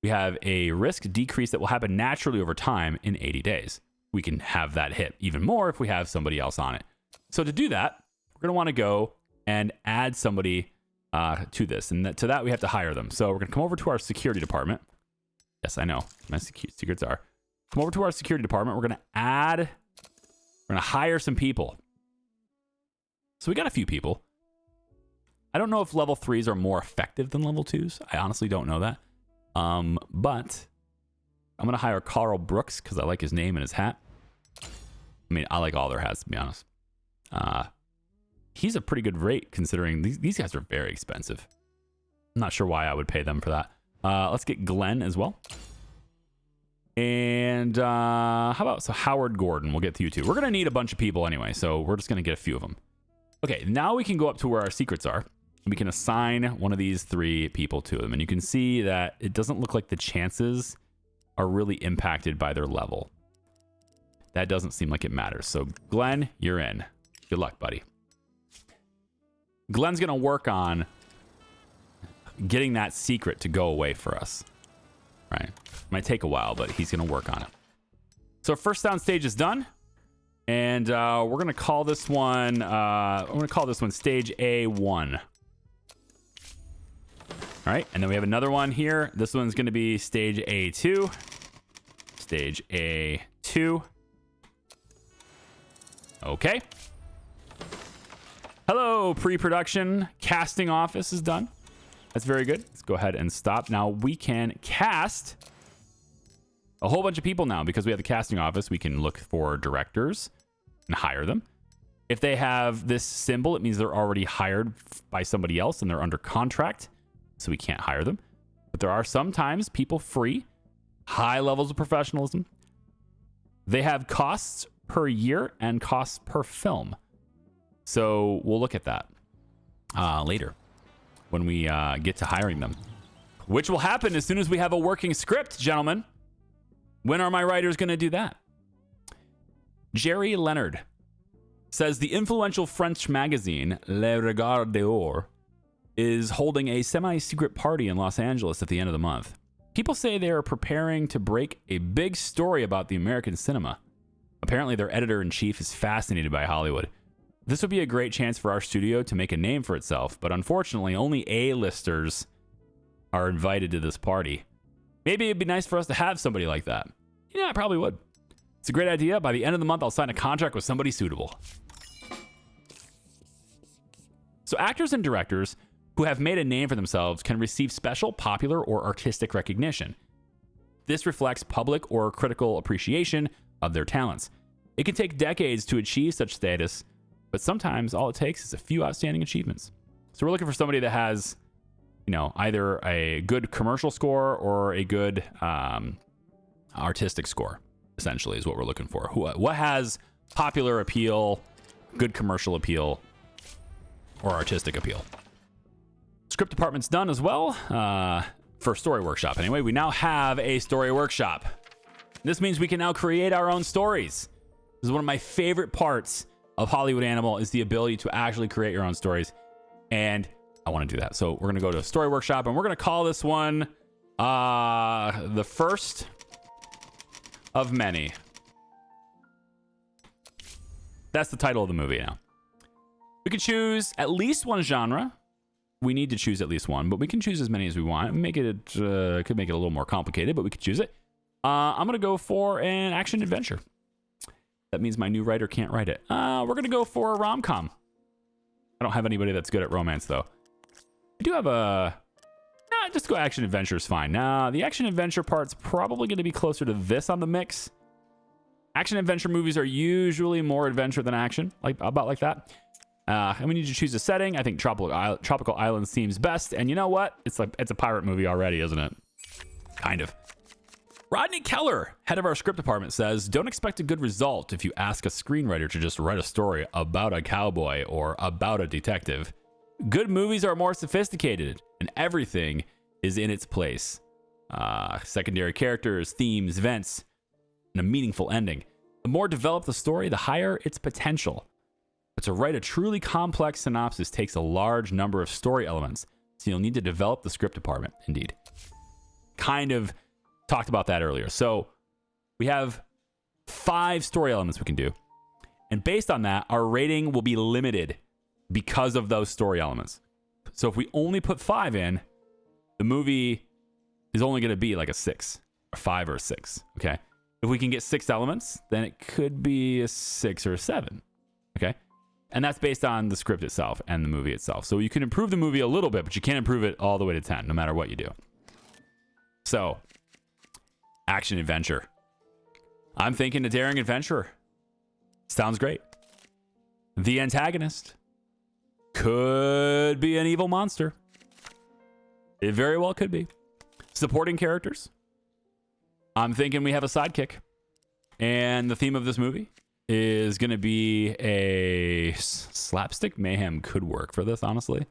We have a risk decrease that will happen naturally over time in 80 days. We can have that hit even more if we have somebody else on it. So to do that, we're going to want to go and add somebody to this. And to that, we have to hire them. So we're going to come over to our security department. Yes, I know. My secrets are. Come over to our security department. We're going to hire some people. So we got a few people. I don't know if level 3s are more effective than level 2s. I honestly don't know that. But I'm going to hire Carl Brooks because I like his name and his hat. I mean, I like all their hats, to be honest. He's a pretty good rate considering these guys are very expensive. I'm not sure why I would pay them for that. Let's get Glenn as well. And how about Howard Gordon? We'll get you too. We're going to need a bunch of people anyway, so we're just going to get a few of them. Okay, now we can go up to where our secrets are. We can assign one of these 3 people to them. And you can see that it doesn't look like the chances are really impacted by their level. That doesn't seem like it matters. So Glenn, you're in. Good luck, buddy. Glenn's going to work on getting that secret to go away for us. Right? Might take a while, but he's going to work on it. So first soundstage is done. And we're going to call this one stage A1. All right, and then we have another one here. This one's going to be stage A2. Stage A2. Okay. Hello, pre-production. Casting office is done. That's very good. Let's go ahead and stop. Now we can cast a whole bunch of people now because we have the casting office. We can look for directors and hire them. If they have this symbol, it means they're already hired by somebody else and they're under contract, so we can't hire them. But there are sometimes people free, high levels of professionalism. They have costs per year and costs per film. So we'll look at that later when we get to hiring them, which will happen as soon as we have a working script, gentlemen. When are my writers going to do that? Jerry Leonard says the influential French magazine Le Regard d'Or is holding a semi-secret party in Los Angeles at the end of the month. People say they are preparing to break a big story about the American cinema. Apparently, their editor-in-chief is fascinated by Hollywood. This would be a great chance for our studio to make a name for itself, but unfortunately, only A-listers are invited to this party. Maybe it'd be nice for us to have somebody like that. Yeah, I probably would. It's a great idea. By the end of the month, I'll sign a contract with somebody suitable. So actors and directors who have made a name for themselves can receive special, popular, or artistic recognition. This reflects public or critical appreciation of their talents. It can take decades to achieve such status, but sometimes all it takes is a few outstanding achievements. So we're looking for somebody that has, either a good commercial score or a good artistic score, essentially, is what we're looking for. What has popular appeal, good commercial appeal, or artistic appeal? Script department's done as well for story workshop. Anyway, we now have a story workshop. This means we can now create our own stories. This is one of my favorite parts of Hollywood Animal, is the ability to actually create your own stories. And I want to do that. So we're going to go to a story workshop and we're going to call this one the first of many. That's the title of the movie now. We can choose at least one genre. We need to choose at least one, but we can choose as many as we want. Could make it a little more complicated, but we could choose it. I'm going to go for an action adventure. That means my new writer can't write it. We're going to go for a rom-com. I don't have anybody that's good at romance, though. I do have a... just go action adventure is fine. Now, the action adventure part's probably going to be closer to this on the mix. Action adventure movies are usually more adventure than action, about like that. And we need to choose a setting. I think tropical island seems best. And you know what? It's a pirate movie already, isn't it? Kind of. Rodney Keller, head of our script department, says, don't expect a good result if you ask a screenwriter to just write a story about a cowboy or about a detective. Good movies are more sophisticated, and everything is in its place. Secondary characters, themes, events, and a meaningful ending. The more developed the story, the higher its potential. But to write a truly complex synopsis takes a large number of story elements, so you'll need to develop the script department, indeed. Kind of talked about that earlier. So we have 5 story elements we can do. And based on that, our rating will be limited because of those story elements. So if we only put 5 in, the movie is only going to be like a 6, a 5 or a 6. Okay. If we can get 6 elements, then it could be a 6 or a 7. Okay. And that's based on the script itself and the movie itself. So you can improve the movie a little bit, but you can't improve it all the way to 10, no matter what you do. So, action adventure. I'm thinking a daring adventurer. Sounds great. The antagonist could be an evil monster. It very well could be. Supporting characters. I'm thinking we have a sidekick. And the theme of this movie is going to be a slapstick mayhem. Could work for this, honestly.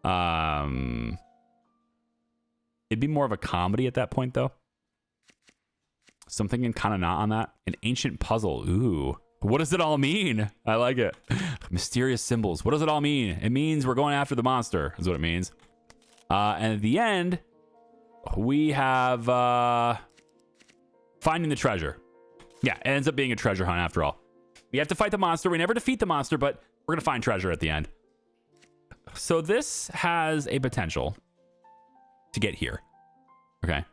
It'd be more of a comedy at that point, though. So I'm thinking kind of not on that. An ancient puzzle. Ooh. What does it all mean? I like it. Mysterious symbols. What does it all mean? It means we're going after the monster, is what it means. And at the end, we have finding the treasure. Yeah, it ends up being a treasure hunt after all. We have to fight the monster. We never defeat the monster, but we're going to find treasure at the end. So this has a potential to get here. Okay.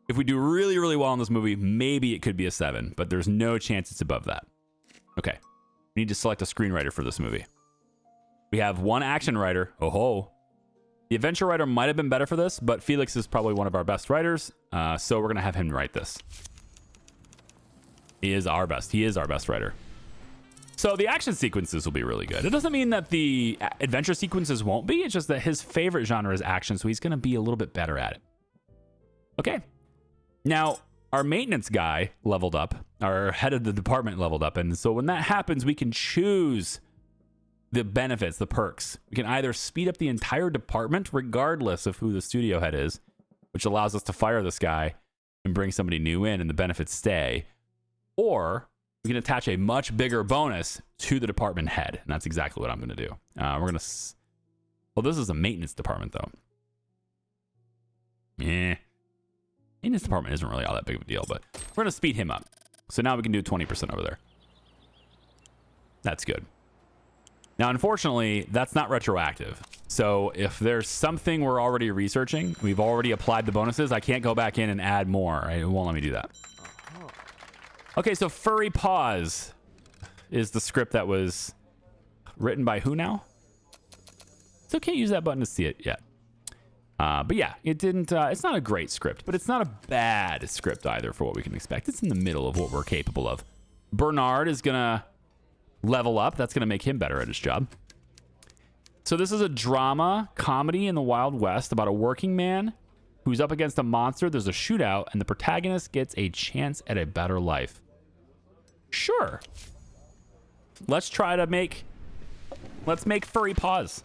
If we do really, really well in this movie, maybe it could be a 7, but there's no chance it's above that. Okay. We need to select a screenwriter for this movie. We have one action writer. Oh ho. The adventure writer might have been better for this, but Felix is probably one of our best writers. So we're going to have him write this. He is our best. He is our best writer. So the action sequences will be really good. It doesn't mean that the adventure sequences won't be. It's just that his favorite genre is action, so he's going to be a little bit better at it. Okay. Now, our maintenance guy leveled up. Our head of the department leveled up. And so when that happens, we can choose the benefits, the perks. We can either speed up the entire department, regardless of who the studio head is, which allows us to fire this guy and bring somebody new in and the benefits stay. Or we can attach a much bigger bonus to the department head. And that's exactly what I'm going to do. We're going to... Well, this is a maintenance department, though. Maintenance department isn't really all that big of a deal, but we're going to speed him up. So now we can do 20% over there. That's good. Now, unfortunately, that's not retroactive. So if there's something we're already researching, we've already applied the bonuses, I can't go back in and add more. It won't let me do that. Okay, so Furry Paws is the script that was written by who now? Still can't use that button to see it yet. But yeah, it didn't. It's not a great script, but it's not a bad script either for what we can expect. It's in the middle of what we're capable of. Bernard is going to level up. That's going to make him better at his job. So this is a drama comedy in the Wild West about a working man who's up against a monster. There's a shootout, and the protagonist gets a chance at a better life. Sure. Let's make Furry Paws.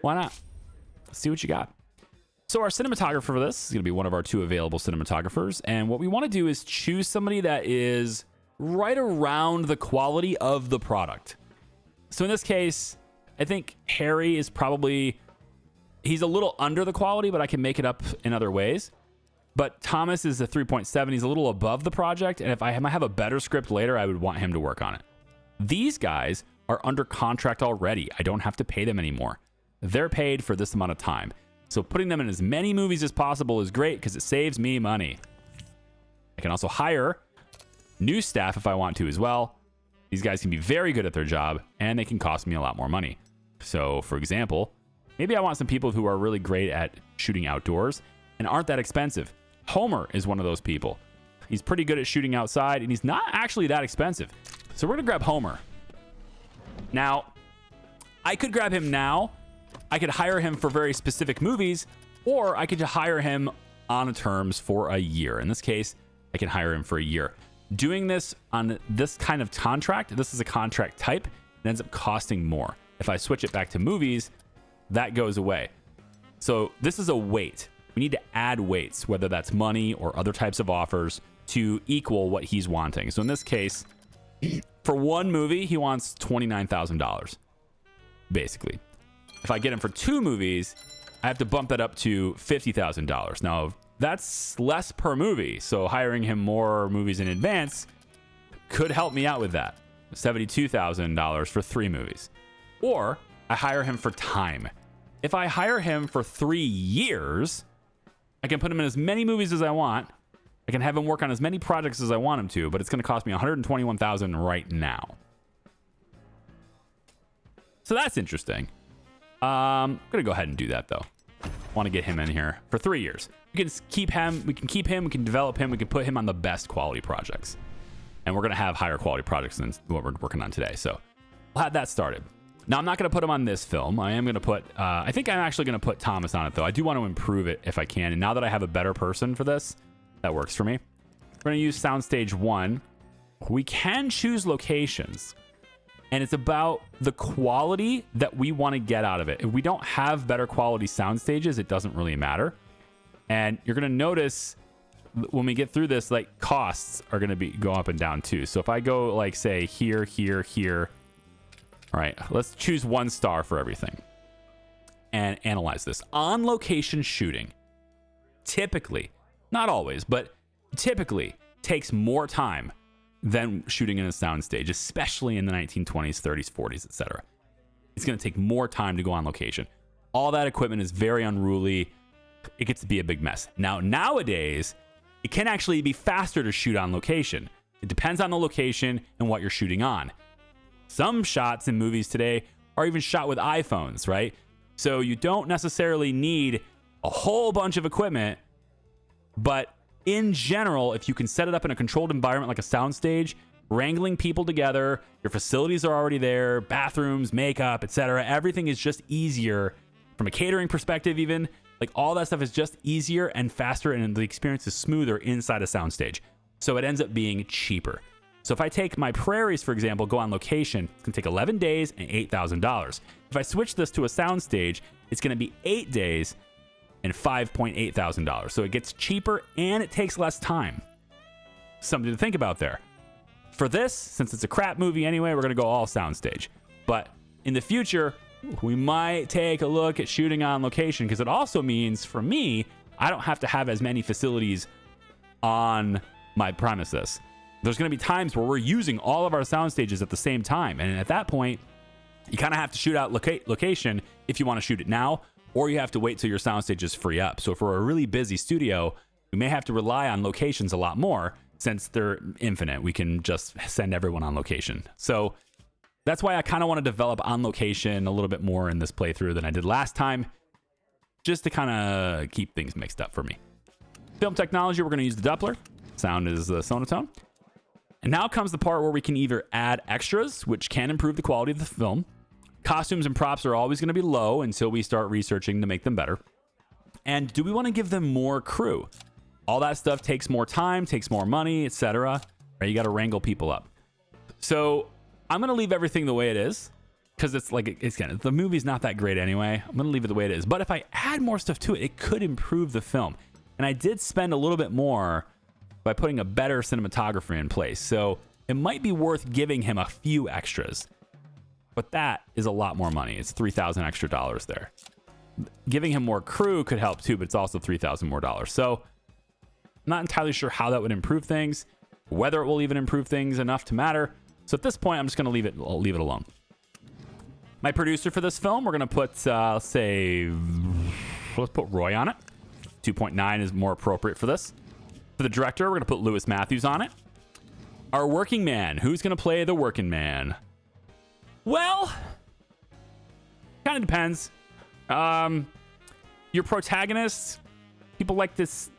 Why not? Let's see what you got. So our cinematographer for this is going to be one of our 2 available cinematographers. And what we want to do is choose somebody that is right around the quality of the product. So in this case, I think Harry is probably... He's a little under the quality, but I can make it up in other ways. But Thomas is a 3.7. He's a little above the project. And if I might have a better script later, I would want him to work on it. These guys are under contract already. I don't have to pay them anymore. They're paid for this amount of time. So putting them in as many movies as possible is great because it saves me money. I can also hire new staff if I want to as well. These guys can be very good at their job and they can cost me a lot more money. So for example, maybe I want some people who are really great at shooting outdoors and aren't that expensive. Homer is one of those people. He's pretty good at shooting outside and he's not actually that expensive. So we're going to grab Homer. Now, I could grab him now. I could hire him for very specific movies, or I could hire him on terms for a year. In this case, I can hire him for a year. Doing this on this kind of contract, this is a contract type, it ends up costing more. If I switch it back to movies, that goes away. So this is a weight. We need to add weights, whether that's money or other types of offers, to equal what he's wanting. So in this case, for one movie, he wants $29,000, basically. If I get him for 2 movies, I have to bump that up to $50,000. Now, that's less per movie, so hiring him more movies in advance could help me out with that. $72,000 for 3 movies. Or I hire him for time. If I hire him for 3 years, I can put him in as many movies as I want. I can have him work on as many projects as I want him to, but it's going to cost me $121,000 right now. So that's interesting. I'm going to go ahead and do that, though. I want to get him in here for 3 years. We can keep him, we can develop him, we can put him on the best quality projects. And we're going to have higher quality projects than what we're working on today. So we'll have that started. Now, I'm not going to put him on this film. I am going to put, I think I'm actually going to put Thomas on it, though. I do want to improve it if I can. And now that I have a better person for this, that works for me. We're going to use soundstage 1. We can choose locations. And it's about the quality that we want to get out of it. If we don't have better quality sound stages, it doesn't really matter. And you're going to notice when we get through this, like costs are going to go up and down too. So if I go like say here, here, here. All right, let's choose 1 star for everything and analyze this. On location shooting typically, not always, but typically takes more time than shooting in a soundstage, especially in the 1920s, 30s, 40s, etc. It's going to take more time to go on location. All that equipment is very unruly. It gets to be a big mess. Now, nowadays, it can actually be faster to shoot on location. It depends on the location and what you're shooting on. Some shots in movies today are even shot with iPhones, right? So you don't necessarily need a whole bunch of equipment, but in general, if you can set it up in a controlled environment like a soundstage, wrangling people together, your facilities are already there, bathrooms, makeup, etc. Everything is just easier from a catering perspective even. Like all that stuff is just easier and faster, and the experience is smoother inside a soundstage. So it ends up being cheaper. So if I take my prairies, for example, go on location, it's going to take 11 days and $8,000. If I switch this to a soundstage, it's going to be 8 days and $5.8 thousand. So it gets cheaper and it takes less time. Something to think about there. For this, since it's a crap movie anyway, we're going to go all soundstage. But in the future, we might take a look at shooting on location, because it also means for me, I don't have to have as many facilities on my premises. There's going to be times where we're using all of our sound stages at the same time. And at that point, you kind of have to shoot out location if you want to shoot it now, or you have to wait till your sound stages free up. So if we're a really busy studio, we may have to rely on locations a lot more. Since they're infinite, we can just send everyone on location. So that's why I kind of want to develop on location a little bit more in this playthrough than I did last time, just to kind of keep things mixed up for me. Film technology, we're going to use the Doppler. Sound is the sonotone. And now comes the part where we can either add extras, which can improve the quality of the film. Costumes and props are always going to be low until we start researching to make them better. And do we want to give them more crew? All that stuff takes more time, takes more money, etc. Right? You got to wrangle people up. So I'm going to leave everything the way it is, because it's like, it's kind of, the movie's not that great anyway. I'm going to leave it the way it is. But if I add more stuff to it, it could improve the film. And I did spend a little bit more by putting a better cinematographer in place. So it might be worth giving him a few extras. But that is a lot more money. It's $3,000 extra there. Giving him more crew could help too, but it's also $3,000 more. So I'm not entirely sure how that would improve things, whether it will even improve things enough to matter. So at this point, I'm just going to leave it alone. My producer for this film, we're going to put, let's put Roy on it. 2.9 is more appropriate for this. For the director, we're going to put Lewis Matthews on it. Our working man, who's going to play the working man? Well, kind of depends. Your protagonist, people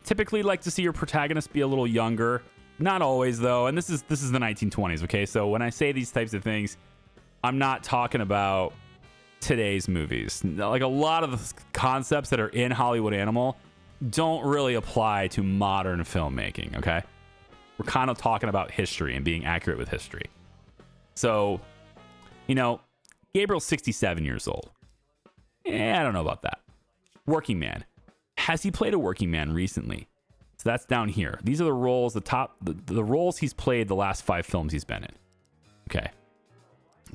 typically like to see your protagonist be a little younger. Not always though, and this is the 1920s, okay? So when I say these types of things, I'm not talking about today's movies. Like a lot of the concepts that are in Hollywood Animal don't really apply to modern filmmaking, okay? We're kind of talking about history and being accurate with history. So, you know, Gabriel's 67 years old. I don't know about that. Working man. Has he played a working man recently? So that's down here. These are the roles, the roles he's played the last 5 films he's been in. Okay.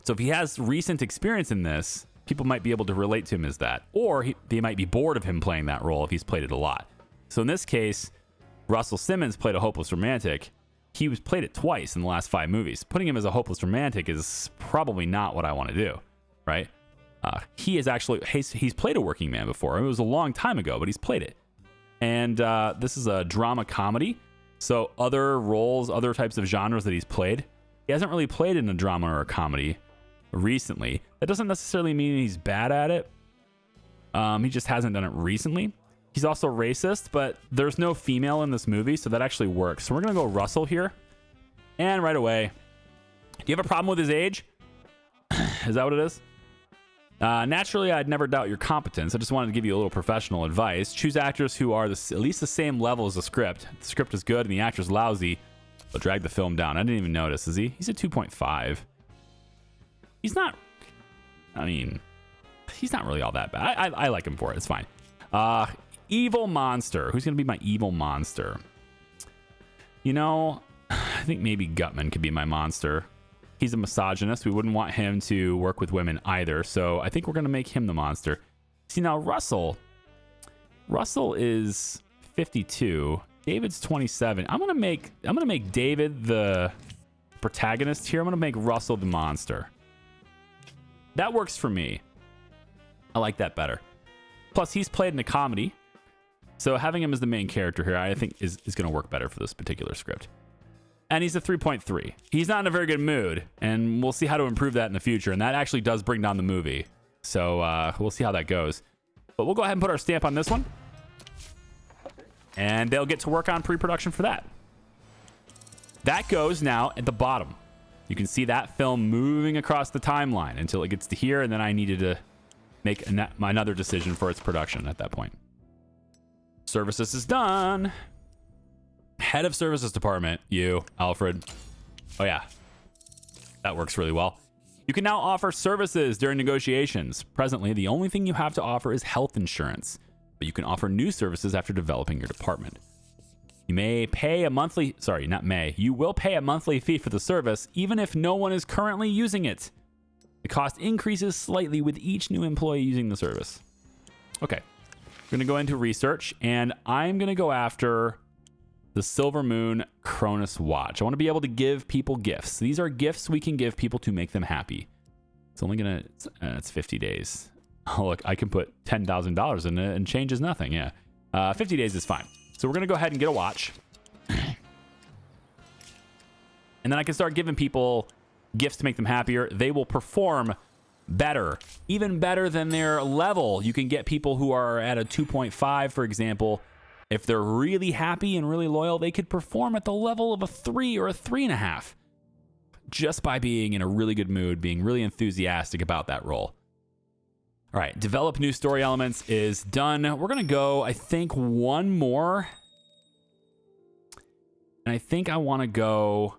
So if he has recent experience in this, people might be able to relate to him as that. Or they might be bored of him playing that role if he's played it a lot. So in this case, Russell Simmons played a hopeless romantic. He played it twice in the last 5 movies. Putting him as a hopeless romantic is probably not what I want to do, right? He's played a working man before. It was a long time ago, but he's played it. And this is a drama comedy. So other roles, other types of genres that he's played, he hasn't really played in a drama or a comedy recently. That doesn't necessarily mean he's bad at it. He just hasn't done it recently. He's also racist, but there's no female in this movie, so that actually works. So we're going to go Russell here. And right away, do you have a problem with his age? Is that what it is? Naturally, I'd never doubt your competence. I just wanted to give you a little professional advice. Choose actors who are at least the same level as the script. If the script is good and the actor's lousy, they'll drag the film down. I didn't even notice. Is he? He's a 2.5. He's not, I mean, he's not really all that bad. I like him for it. It's fine. Evil monster. Who's going to be my evil monster? You know, I think maybe Gutman could be my monster. He's a misogynist. We wouldn't want him to work with women either. So I think we're going to make him the monster. See, now Russell is 52. David's 27. I'm going to make David the protagonist here. I'm going to make Russell the monster. That works for me. I like that better. Plus, he's played in a comedy. So having him as the main character here, I think is going to work better for this particular script. And he's a 3.3. He's not in a very good mood, and we'll see how to improve that in the future. And that actually does bring down the movie. So we'll see how that goes. But we'll go ahead and put our stamp on this one. And they'll get to work on pre-production for that. That goes now at the bottom. You can see that film moving across the timeline until it gets to here, and then I needed to make another decision for its production at that point. Services is done. Head of services department, you, Alfred. Oh yeah, that works really well. You can now offer services during negotiations. Presently, the only thing you have to offer is health insurance, but you can offer new services after developing your department. You may pay a monthly, sorry, not may, you will pay a monthly fee for the service, even if no one is currently using it. The cost increases slightly with each new employee using the service. Okay, we're gonna go into research, and I'm gonna go after the Silver Moon Cronus Watch. I want to be able to give people gifts. These are gifts we can give people to make them happy. It's only gonna, it's 50 days. Oh, look, I can put $10,000 in it and changes nothing. Yeah, 50 days is fine. So we're gonna go ahead and get a watch. And then I can start giving people gifts to make them happier. They will perform better, even better than their level. You can get people who are at a 2.5, for example. If they're really happy and really loyal, they could perform at the level of a 3 or a 3.5 just by being in a really good mood, being really enthusiastic about that role. All right, develop new story elements is done. We're going to go, I think, one more. And I think I want to go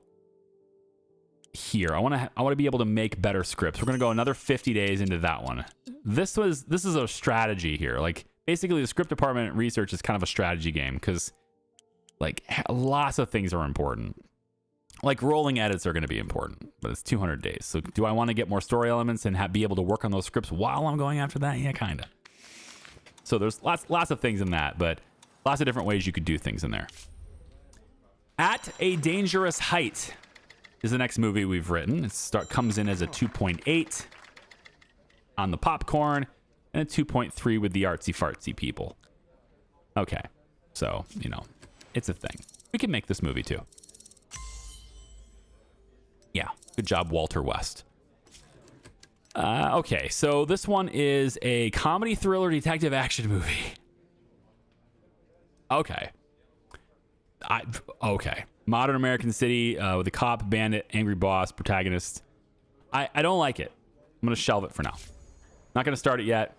here. I want to be able to make better scripts. We're going to go another 50 days into that one. This is a strategy here. Like, basically, the script department research is kind of a strategy game because, like, lots of things are important. Like, rolling edits are going to be important, but it's 200 days. So do I want to get more story elements and be able to work on those scripts while I'm going after that? Yeah, kind of. So there's lots of things in that, but lots of different ways you could do things in there. At a Dangerous Height is the next movie we've written. It comes in as a 2.8 on the popcorn, and a 2.3 with the artsy-fartsy people. Okay, so, you know, it's a thing. We can make this movie, too. Yeah, good job, Walter West. Okay, so this one is a comedy, thriller, detective action movie. Okay. Okay. Modern American City with a cop, bandit, angry boss, protagonist. I don't like it. I'm going to shelve it for now. Not going to start it yet.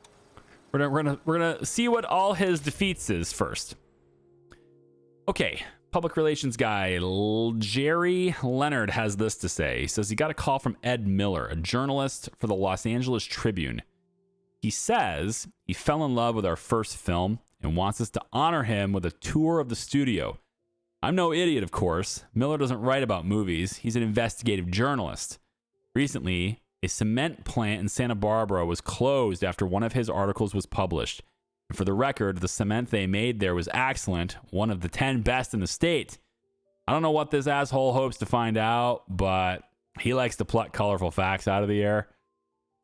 We're gonna see what all his defeats is first. Okay, public relations guy Jerry Leonard has this to say. He says he got a call from Ed Miller, a journalist for the Los Angeles Tribune. He says he fell in love with our first film and wants us to honor him with a tour of the studio. I'm no idiot, of course. Miller doesn't write about movies. He's an investigative journalist. Recently, a cement plant in Santa Barbara was closed after one of his articles was published. And for the record, the cement they made there was excellent, one of the 10 best in the state. I don't know what this asshole hopes to find out, but he likes to pluck colorful facts out of the air.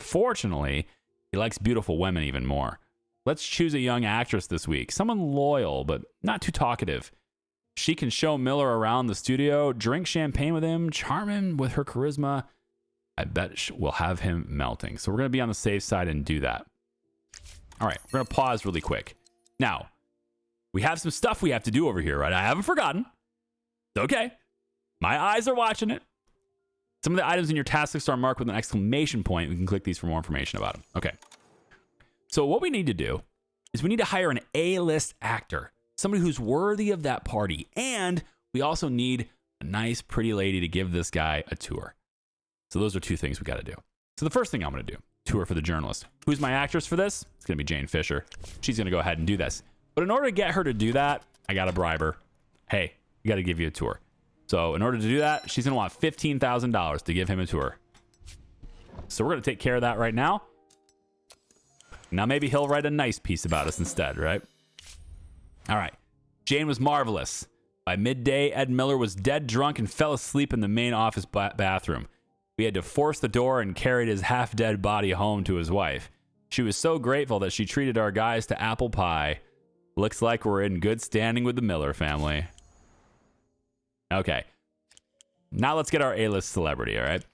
Fortunately, he likes beautiful women even more. Let's choose a young actress this week, someone loyal but not too talkative. She can show Miller around the studio, drink champagne with him, charm him with her charisma. I bet we'll have him melting. So we're going to be on the safe side and do that. All right, we're going to pause really quick. Now, we have some stuff we have to do over here, right? I haven't forgotten. It's okay. My eyes are watching it. Some of the items in your task list are marked with an exclamation point. We can click these for more information about them. Okay. So what we need to do is we need to hire an A-list actor, somebody who's worthy of that party. And we also need a nice, pretty lady to give this guy a tour. So those are two things we got to do. So the first thing I'm going to do, tour for the journalist. Who's my actress for this? It's going to be Jane Fisher. She's going to go ahead and do this. But in order to get her to do that, I got to bribe her. Hey, you got to give you a tour. So in order to do that, she's going to want $15,000 to give him a tour. So we're going to take care of that right now. Now maybe he'll write a nice piece about us instead, right? All right. Jane was marvelous. By midday, Ed Miller was dead drunk and fell asleep in the main office bathroom. We had to force the door and carried his half-dead body home to his wife. She was so grateful that she treated our guys to apple pie. Looks like we're in good standing with the Miller family. Okay. Now let's get our A-list celebrity, all right?